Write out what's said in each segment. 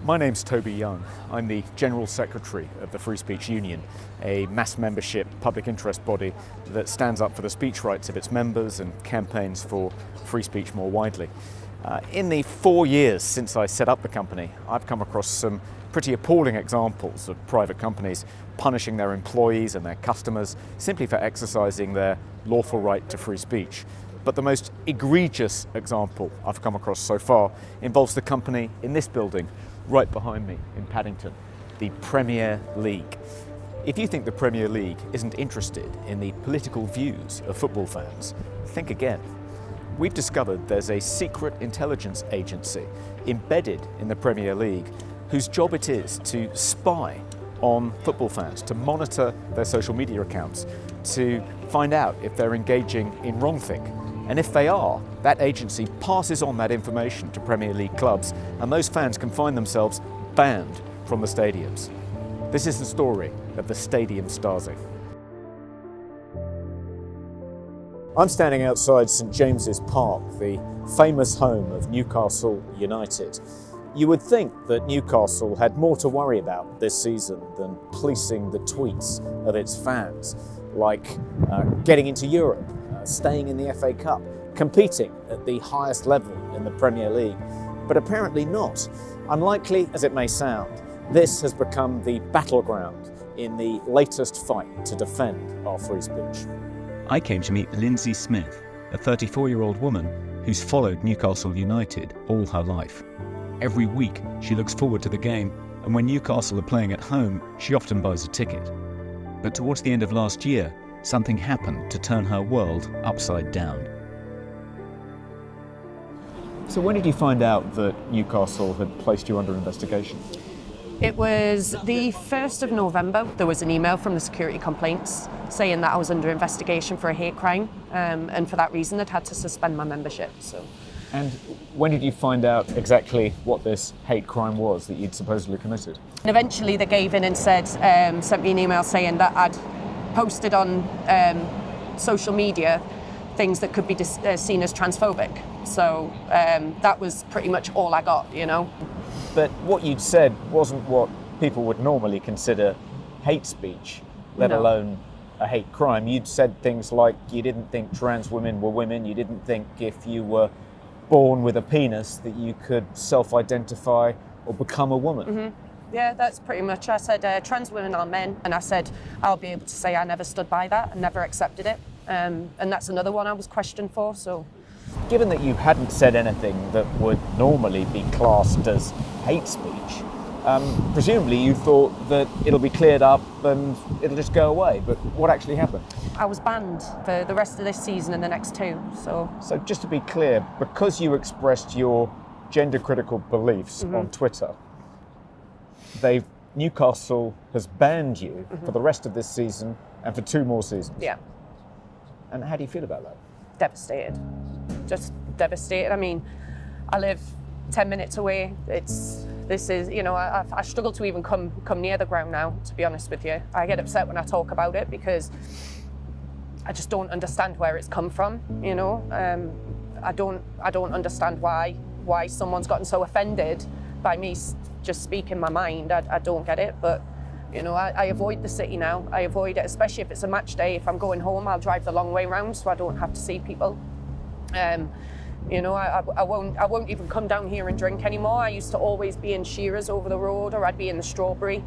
My name's Toby Young. I'm the General Secretary of the Free Speech Union, a mass membership public interest body that stands up for the speech rights of its members and campaigns for free speech more widely. In the 4 years since I set up the company, I've come across some pretty appalling examples of private companies punishing their employees and their customers simply for exercising their lawful right to free speech. But the most egregious example I've come across so far involves the company in this building, right behind me in Paddington, the Premier League. If you think the Premier League isn't interested in the political views of football fans, think again. We've discovered there's a secret intelligence agency embedded in the Premier League whose job it is to spy on football fans, to monitor their social media accounts, to find out if they're engaging in wrongthink. And if they are, that agency passes on that information to Premier League clubs, and those fans can find themselves banned from the stadiums. This is the story of the Stadium Stasi. I'm standing outside St James's Park, the famous home of Newcastle United. You would think that Newcastle had more to worry about this season than policing the tweets of its fans, like getting into Europe, staying in the FA Cup, competing at the highest level in the Premier League. But apparently not. Unlikely as it may sound, this has become the battleground in the latest fight to defend our free speech. I came to meet Lindsay Smith, a 34-year-old woman who's followed Newcastle United all her life. Every week she looks forward to the game, and when Newcastle are playing at home, she often buys a ticket. But towards the end of last year, something happened to turn her world upside down. So when did you find out that Newcastle had placed you under investigation? It was the 1st of November. There was an email from the security complaints saying that I was under investigation for a hate crime, and for that reason they'd had to suspend my membership. And when did you find out exactly what this hate crime was that you'd supposedly committed? And eventually they gave in and said, sent me an email saying that I'd posted on social media things that could be seen as transphobic. So that was pretty much all I got, you know. But what you'd said wasn't what people would normally consider hate speech, let alone a hate crime. You'd said things like you didn't think trans women were women, you didn't think if you were born with a penis that you could self-identify or become a woman. Mm-hmm. Yeah, that's pretty much. I said trans women are men, and I said I'll be able to say I never stood by that and never accepted it. And that's another one I was questioned for. So, given that you hadn't said anything that would normally be classed as hate speech, presumably you thought that it'll be cleared up and it'll just go away. But what actually happened? I was banned for the rest of this season and the next two. So just to be clear, because you expressed your gender-critical beliefs on Twitter, Newcastle has banned you for the rest of this season and for 2 more seasons. Yeah. And how do you feel about that? Devastated. Just devastated. I mean, I live 10 minutes away. I struggle to even come near the ground now, to be honest with you. I get upset when I talk about it because I just don't understand where it's come from, you know. I don't understand why someone's gotten so offended by me just speaking my mind. I don't get it, but you know, I avoid the city now. I avoid it, especially if it's a match day. If I'm going home, I'll drive the long way round so I don't have to see people. You know, I won't even come down here and drink anymore. I used to always be in Shearer's over the road, or I'd be in the Strawberry.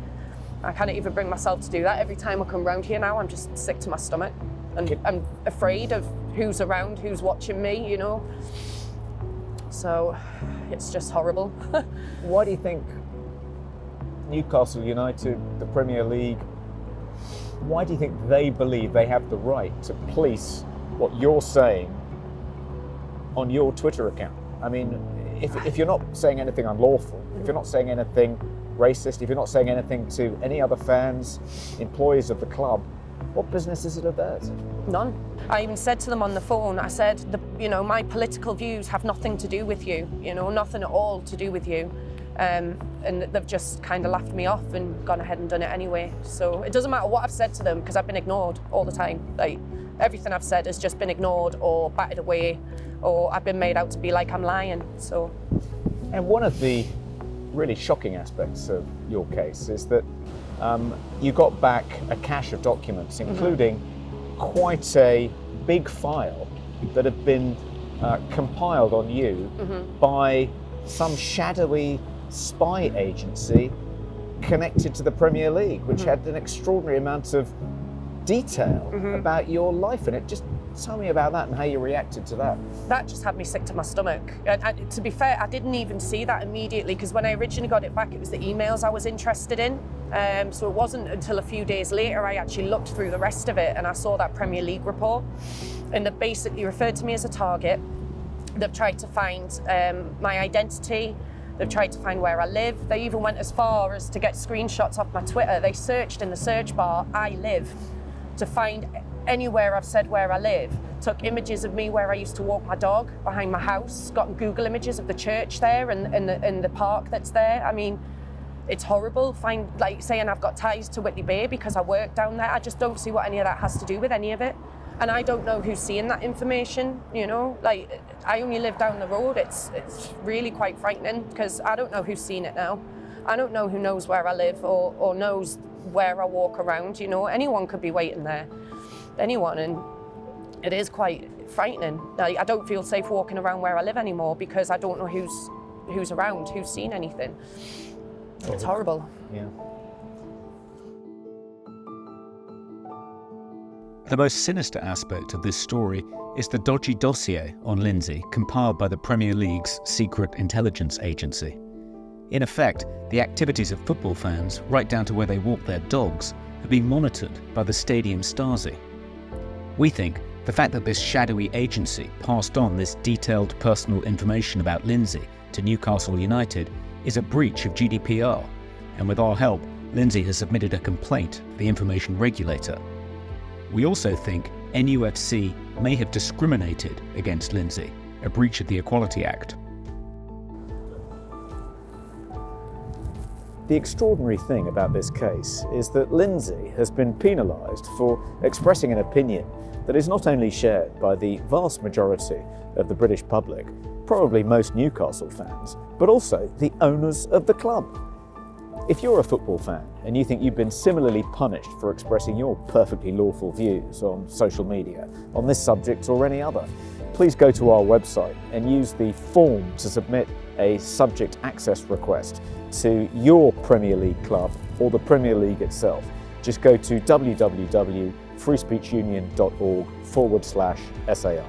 I can't even bring myself to do that. Every time I come round here now, I'm just sick to my stomach. And I'm afraid of who's around, who's watching me, you know. So it's just horrible. Why do you think Newcastle United, the Premier League, why do you think they believe they have the right to police what you're saying on your Twitter account? I mean, if you're not saying anything unlawful, if you're not saying anything racist, if you're not saying anything to any other fans, employees of the club, what business is it of theirs? None. I even said to them on the phone, I said, my political views have nothing to do with you, you know, nothing at all to do with you. And they've just kind of laughed me off and gone ahead and done it anyway. So it doesn't matter what I've said to them because I've been ignored all the time. Like, everything I've said has just been ignored or batted away, or I've been made out to be like I'm lying. So. And one of the really shocking aspects of your case is that you got back a cache of documents, including quite a big file that had been compiled on you by some shadowy spy agency connected to the Premier League, which had an extraordinary amount of detail about your life in it. Just tell me about that and how you reacted to that. That just had me sick to my stomach. And to be fair, I didn't even see that immediately, because when I originally got it back, it was the emails I was interested in. So it wasn't until a few days later I actually looked through the rest of it and I saw that Premier League report. And they basically referred to me as a target. They've tried to find my identity. They've tried to find where I live. They even went as far as to get screenshots off my Twitter. They searched in the search bar, "I live," to find anywhere I've said where I live. Took images of me where I used to walk my dog behind my house. Got Google images of the church there and the park that's there. I mean, it's horrible. Find, like, saying I've got ties to Whitley Bay because I work down there. I just don't see what any of that has to do with any of it. And I don't know who's seeing that information, you know? Like, I only live down the road. It's really quite frightening, because I don't know who's seen it now. I don't know who knows where I live or knows where I walk around, you know? Anyone could be waiting there. Anyone, and it is quite frightening. Like, I don't feel safe walking around where I live anymore, because I don't know who's around, who's seen anything. It's horrible. Yeah. The most sinister aspect of this story is the dodgy dossier on Lindsay compiled by the Premier League's secret intelligence agency. In effect, the activities of football fans, right down to where they walk their dogs, have been monitored by the stadium Stasi. We think the fact that this shadowy agency passed on this detailed personal information about Lindsay to Newcastle United is a breach of GDPR, and with our help, Lindsay has submitted a complaint to the information regulator. We also think NUFC may have discriminated against Lindsay, a breach of the Equality Act. The extraordinary thing about this case is that Lindsay has been penalised for expressing an opinion that is not only shared by the vast majority of the British public, probably most Newcastle fans, but also the owners of the club. If you're a football fan and you think you've been similarly punished for expressing your perfectly lawful views on social media on this subject or any other, please go to our website and use the form to submit a subject access request to your Premier League club or the Premier League itself. Just go to www.freespeechunion.org/SAI.